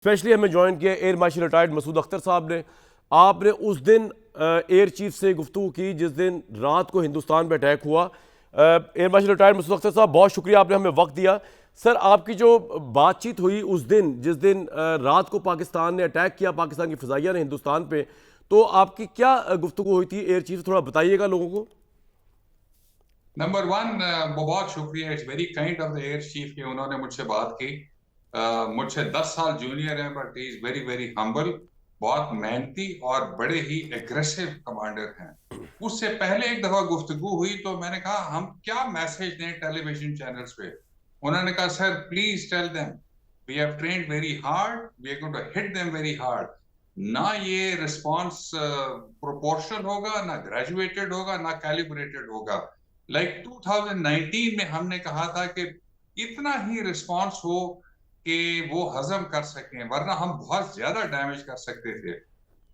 Specially हमें join किया air marshal retired Masood Akhtar sahab ने। आपने उस दिन एयर चीफ से गुफ्तगू की जिस दिन रात को हिंदुस्तान पे अटैक हुआ। Air marshal retired Masood Akhtar sahab, बहुत शुक्रिया, आपने हमें वक्त दिया। सर, आपकी जो बातचीत हुई उस दिन जिस दिन रात को पाकिस्तान ने अटैक किया, पाकिस्तान की फ़िज़ाइया ने हिंदुस्तान पे, तो आपकी क्या गुफ्तगू हुई थी एयर चीफ से, थोड़ा बताइएगा लोगों को। नंबर वन, बहुत शुक्रिया, it's very kind of the air chief कि उन्होंने मुझसे बात की। मुझसे 10 साल जूनियर है, but he is very very humble, बहुत मेहनती और बड़े ही एग्रेसिव कमांडर हैं। उससे पहले एक दफा गुफ्तगू हुई तो मैंने कहा हम क्या मैसेज दें टेलीविजन चैनल्स पे। उन्होंने कहा sir please tell them we have trained very hard, we are going to hit them very hard. ना ये रिस्पॉन्स प्रोपोर्शनल होगा, ना ग्रेजुएटेड होगा, ना कैलिब्रेटेड होगा। लाइक 2019 में हमने कहा था कि इतना ही रिस्पांस हो कि वो हजम कर सकें, वरना हम बहुत ज्यादा डैमेज कर सकते थे।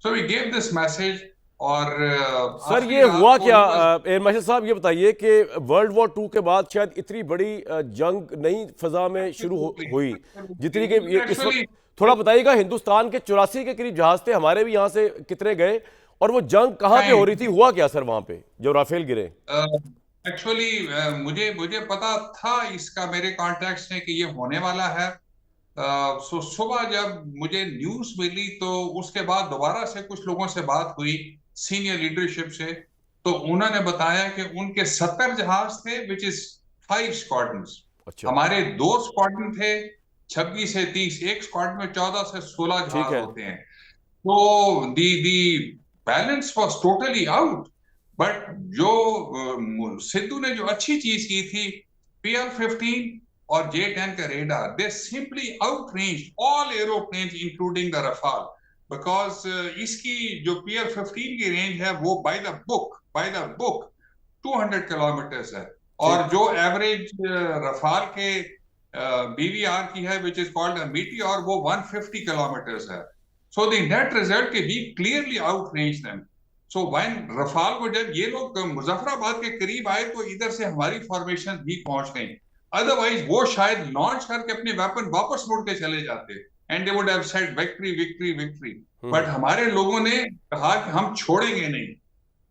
So we gave this message. और सर, आखिरी ये रात हुआ को क्या? एयर मार्शल साहब, ये बताइए कि वर्ल्ड वॉर टू के बाद शायद इतनी बड़ी जंग नई फजा में शुरू हुई जितनी कि इस वक्त। एक्चुअली थोड़ा बताइएगा, हिंदुस्तान के 84 के करीब जहाज थे हमारे भी, यहाँ से कितने गए और वो जंग कहाँ पे हो रही थी, हुआ क्या सर वहां पे जो राफेल गिरे? एक्चुअली मुझे मुझे पता था इसका, मेरे कॉन्टेक्ट्स ने, कि ये होने वाला है। सो सुबह जब मुझे न्यूज मिली तो उसके बाद दोबारा से कुछ लोगों से बात हुई, सीनियर लीडरशिप से। तो उन्होंने बताया कि उनके 70 जहाज थे, विच इज 5 स्क्वाड्रन्स। अच्छा, हमारे 2 स्क्वाड्रन थे, 26 से 30। एक स्क्वाड्रन में 14 से 16 ठीक जहाज है। होते हैं। तो the balance was totally out. But जो सिद्धू ने जो अच्छी चीज की थी, PL-15 और J-10 का radar, they simply outrange all aeroplanes including the Rafale. Because इसकी जो PL-15 की रेंज है वो बाय द बुक 200 किलोमीटर्स है। ठीक। और जो एवरेज रफाल के BVR की है, विच इज कॉल्ड मीटियोर, वो 150 किलोमीटर्स है। So the net result के we clearly outrange them. So when Rafale को जब ये लोग मुजफ्फराबाद के करीब आए तो इधर से हमारी फॉर्मेशन भी पहुंच गई। अदरवाइज वो शायद लॉन्च करके अपने वेपन वापस मुड़ के चले जाते, and they would have said victory victory victory. But हमारे लोगों ने कहा कि हम छोड़ेंगे नहीं।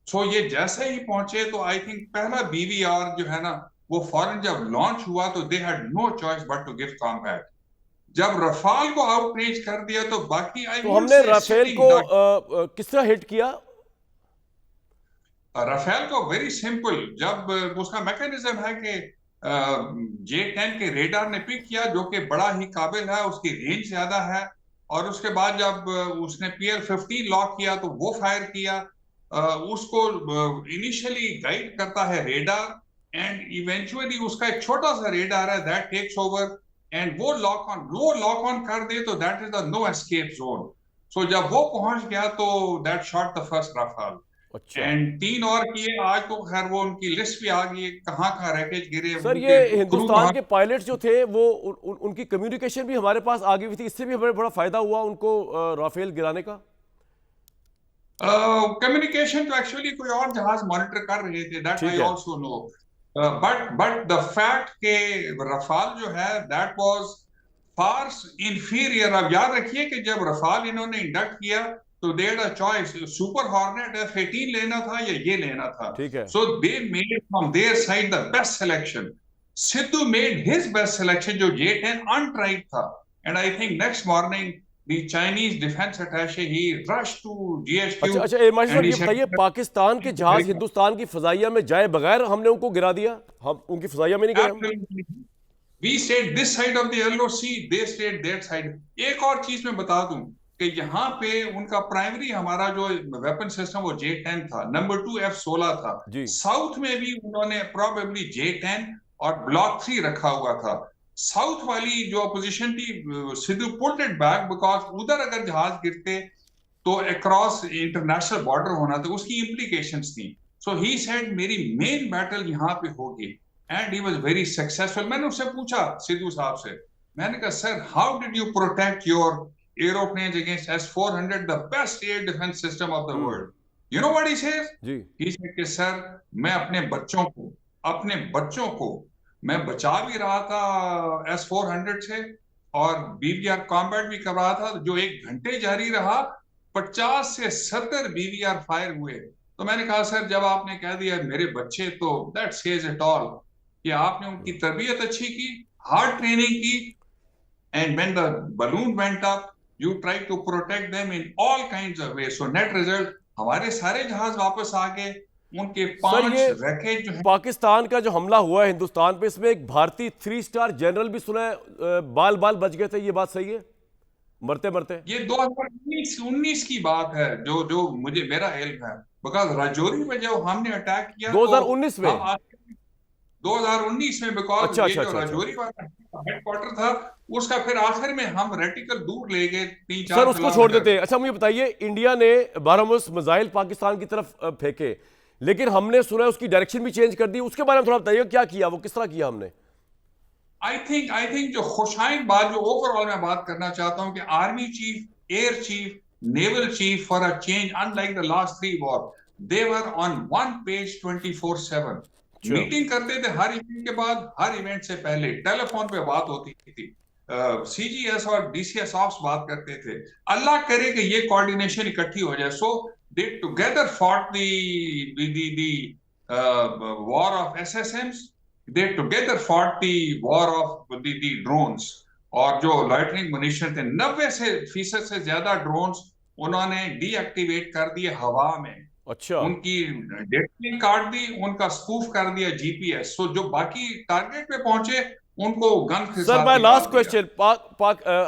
सो ये जैसे ही पहुंचे तो आई थिंक पहला BVR जो है ना, वो फौरन जब लॉन्च हुआ तो they had no choice but to give combat. जब रफाल को आउटरीच कर दिया तो बाकी आई तो वुड हमने से राफेल सिटिंग को डक। किस तरह हिट किया? रफेल को वेरी सिंपल, जब उसका मैकेनिज्म है कि J-10 के रेडार ने पिक किया, जो कि बड़ा ही काबिल है, उसकी रेंज ज्यादा है। और उसके बाद जब उसने PL-15 लॉक किया तो वो फायर किया। उसको इनिशियली गाइड करता है रेडार, एंड इवेंचुअली उसका एक छोटा सा रेडार है दैट टेक्स ओवर, एंड वो लॉक ऑन कर दे तो that is the no escape zone. So जब वो पहुंच गया तो that shot the first Rafale. अच्छा एंड 3 और किए। आज तो खैर वो उनकी लिस्ट भी आ गई है, कहाँ कहाँ रैकेज गिरे, सर, ये उनके क्रू हिंदुस्तान कहाँ। के पायलट्स जो थे वो उनकी कम्युनिकेशन भी हमारे पास आ गई हुई थी, इससे भी हमें बड़ा फायदा हुआ उनको राफेल गिराने का। कम्युनिकेशन तो एक्चुअली कोई और जहाज मॉनिटर कर रहे थे, दैट ठीक आई है। Also no. But the fact के रफाल जो है दैट वाज फार इंफीरियर। अब याद रखिए कि जब रफाल इन्होंने इंडक्ट किया तो they had a choice, super hornet F-18 लेना था या ये लेना था। ठीक है। So they made from their side the best selection. Sidhu made his best selection, जो J-10 अनट्राइड था। And I think next morning the Chinese defense attaché, he rushed to GHQ अच्छा अच्छा, एयर मार्शल साहब, and he ये said, बताइए, पाकिस्तान के जहाज हिंदुस्तान की फजाइया में जाए बगैर हमने उनको गिरा दिया? हम उनकी फजाइया में नहीं गए हम? absolutely. We stayed this side of the yellow sea, they stayed that side. एक और चीज मैं बता दूं कि यहाँ पे उनका प्राइमरी हमारा जो वेपन सिस्टम वो J-10 था, नंबर 2 F-16 था। जी। साउथ में भी उन्होंने प्रोबेबली J-10 और ब्लॉक 3 रखा हुआ था। साउथ वाली जो अपोजिशन थी, Sidhu pulled it back, because उधर अगर जहाज गिरते तो अक्रॉस इंटरनेशनल बॉर्डर होना था, उसकी इम्प्लीकेशंस थी। सो ही सेड मेरी मेन बैटल यहाँ पे होगी, and he was very successful. मैंने उससे पूछा सिद्धू साहब से, मैंने कहा sir how did you protect your aeroplanes against S-400, the best air defence system of the world? You know what he says? जी। ही सेड कि सर मैं अपने बच्चों को मैं बचा भी रहा था S-400 से, और BVR कॉम्बैट भी कर रहा था, जो 1 घंटे जारी रहा। 50 से 70 BVR फायर हुए। तो मैंने कहा सर, जब आपने कह दिया मेरे बच्चे, तो दैट सेज इट ऑल कि आपने उनकी तरबियत अच्छी की, हार्ड ट्रेनिंग की, and when the balloon went up, you tried to protect them in all kinds of ways. So net result, हमारे सारे जहाज वापस आ गए। उनके सर 5 ये रैकेट जो है, पाकिस्तान का जो हमला हुआ है हिंदुस्तान पे, इसमें एक भारतीय 3 स्टार जनरल भी सुना है बाल बाल बच गए थे, ये बात सही है? मरते मरते। ये 2019 की बात है, जो जो मुझे मेरा इल्म है। बिकॉज राजौरी में जब हमने अटैक किया, तो 2019 में? हम 2019 में, बिकॉज अच्छा ये अच्छा जो अच्छा अच्छा। राजौरी वाला हेडक्वार्टर था, उसका फिर आखिर में हम रेटिकल दूर ले गए, 3-4 सर उसको छोड़ किलोमीटर। देते हैं। अच्छा मुझे बताइए, इंडिया ने 12 मिसाइल पाकिस्तान की तरफ फेंके, लेकिन हमने सुना है उसकी डायरेक्शन भी चेंज कर दी, उसके बारे में थोड़ा बताइए, क्या किया, वो किस तरह किया हमने? आई थिंक जो खुशाइन बात, जो ओवरऑल मैं बात करना चाहता हूं, कि army chief, air chief, naval chief, for a change, unlike the last 3 war, they were on one page 24/7। Meeting करते थे हर इवेंट के बाद, हर इवेंट से पहले टेलीफोन पे बात होती थी। CGS और DCS ऑफ्स बात करते थे। अल्लाह करे कि ये कोऑर्डिनेशन इकट्ठी हो जाए। So they together fought the war of SSMs, they together fought the war of the drones। और जो लॉइटरिंग मुनिशन थे, 90% से ज्यादा ड्रोन्स उन्होंने डीएक्टिवेट कर दिए हवा में। अच्छा। उनकी डेटलिंग काट दी, उनका स्पूफ कर दिया GPS। सो जो बाकी टारगेट पे पहुंचे, उनको गन के सर साथ माय निकाल लास्ट दिया। क्वेश्चन,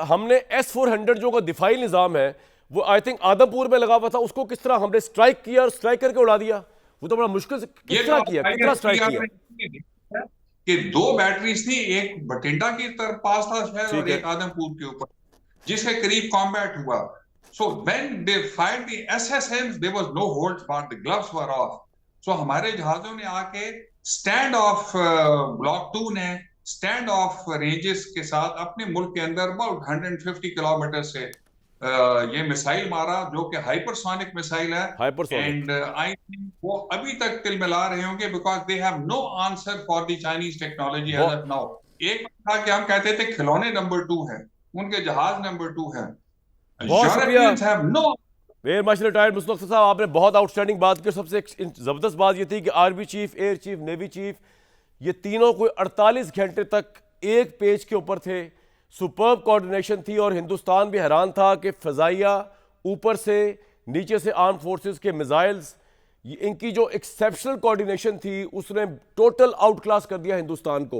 हमने S-400 जो का दिफाई निजाम है, वो आई थिंक आदमपुर में लगा हुआ था, उसको किस तरह हमने स्ट्राइक किया और स्ट्राइक करके उड़ा दिया? वो तो बड़ा मुश्किल से, किस तरह किया, कितना स्ट्राइक किया? कि 2 बैटरीज थी, एक बठिंडा की तरफ पास था शायद, और एक आदमपुर के ऊपर, जिसके करीब कॉम्बैट हुआ। So when they fired the SSMs, there was no holds barred, the gloves were off. सो हमारे जहाजों ने आके स्टैंड ऑफ ब्लॉक 2 ने स्टैंड ऑफ रेंजेस के साथ अपने मुल्क के अंदर अबाउट 150 किलोमीटर से ये मिसाइल मारा, जो कि हाइपरसोनिक मिसाइल है। हाइपरसोनिक। एंड आई थिंक वो अभी तक तिलमिला रहे होंगे, because they have no answer for the Chinese technology as of now. एक था कि हम कहते थे खिलौने नंबर 2 है, उनके जहाज नंबर 2 है। बहुत शुक्रिया air marshal retired Mustafa Akhtar साहब, आपने बहुत आउटस्टैंडिंग बात की। सबसे जबरदस्त बात यह थी कि army chief, air chief, navy chief, ये तीनों कोई 48 घंटे तक एक पेज के ऊपर थे। सुपर्ब कोऑर्डिनेशन थी, और हिंदुस्तान भी हैरान था कि फजाइया, ऊपर से नीचे से आर्म फोर्सेस के मिसाइल्स, इनकी जो एक्सेप्शनल कोऑर्डिनेशन थी, उसने टोटल आउट क्लास कर दिया हिंदुस्तान को।